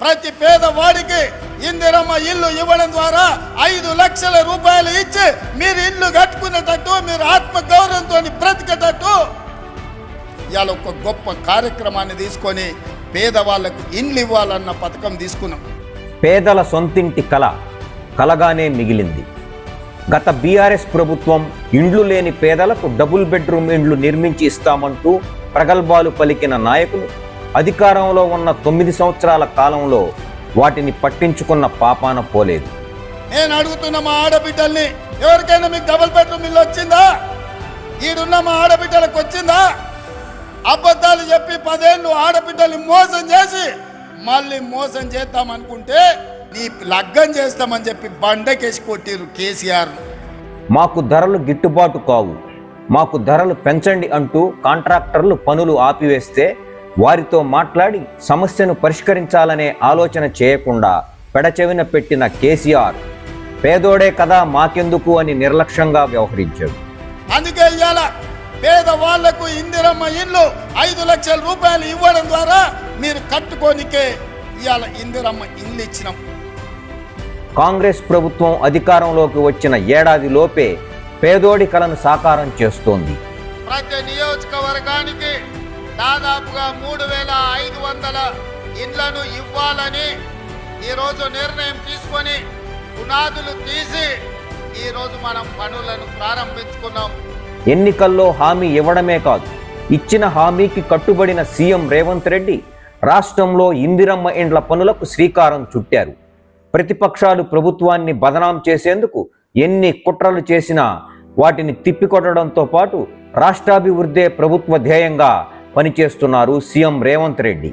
ప్రతి పేదవాడికి ఇందిరమ్మ ఇల్లు ఇవ్వడం ద్వారా 5 లక్షల రూపాయలు ఇచ్చి మీరు ఇల్లు కట్టుకునేటట్టు, మీరు ఆత్మ గౌరవంతో బ్రతికేటట్టు ఇవాళ ఒక గొప్ప కార్యక్రమాన్ని తీసుకొని పేదవాళ్లకు ఇండ్లు ఇవ్వాలన్న పథకం తీసుకున్నాం. పేదల సొంతింటి కలగానే మిగిలింది. గత బీఆర్ఎస్ ప్రభుత్వం ఇండ్లు లేని పేదలకు డబుల్ బెడ్రూమ్ ఇండ్లు నిర్మించి ఇస్తామంటూ ప్రగల్భాలు పలికిన నాయకులు అధికారంలో ఉన్న 9 సంవత్సరాల కాలంలో వాటిని పట్టించుకున్న పాపాన పోలేదు. నేను అడుగుతున్న మా ఆడబిడ్డల్ని, ఎవరికైనా మీకు డబుల్ బెడ్రూమ్ ఇల్లు వచ్చిందా? ఈడున్న మా ఆడబిడ్డలకు వచ్చిందా? అబద్ధాలు చెప్పి 10 ఏళ్ళు ఆడబిడ్డల్ని మోసం చేసి మళ్ళీ మోసం చేద్దామనుకుంటే నీ లగ్గం చేస్తామని చెప్పి బండకేసి కొట్టిరు కేసీఆర్. మాకు ధరలు గిట్టుబాటు కావు, మాకు ధరలు పెంచండి అంటూ కాంట్రాక్టర్లు పనులు ఆపివేస్తే వారితో మాట్లాడి సమస్యను పరిష్కరించాలనే ఆలోచన చేయకుండా పెడచెవిన పెట్టిన కేసీఆర్ పేదోడే కదా మాకెందుకు అని నిర్లక్ష్యంగా వ్యవహరించాడు. అందుకే ఇవాళ పేదవాళ్లకు ఇందిరమ్మ ఇల్లు 5 లక్షల రూపాయలు ఇవ్వడం ద్వారా మీరు కట్టుకోనికే ఇవాళ ఇందిరమ్మ ఇల్లు ఇచ్చినాం. కాంగ్రెస్ ప్రభుత్వం అధికారంలోకి వచ్చిన ఏడాది లోపే పేదోడి కలను సాకారం చేస్తోంది. ప్రతి నియోజకవర్గానికి దాదాపుగా 3500 ఇళ్లను ఇవ్వాలని ఈరోజు నిర్ణయం తీసుకొని పునాదులు తీసి ఈరోజు మనం పనులను ప్రారంభించుకున్నాం. ఎన్నికల్లో హామీ ఇవ్వడమే కాదు, ఇచ్చిన హామీకి కట్టుబడిన సీఎం రేవంత్ రెడ్డి రాష్ట్రంలో ఇందిరమ్మ ఇండ్ల పనులకు శ్రీకారం చుట్టారు. ప్రతిపక్షాలు ప్రభుత్వాన్ని బదనాం చేసేందుకు ఎన్ని కుట్రలు చేసినా వాటిని తిప్పికొట్టడంతో పాటు రాష్ట్రాభివృద్ధే ప్రభుత్వ ధ్యేయంగా పనిచేస్తున్నారు సీఎం రేవంత్ రెడ్డి.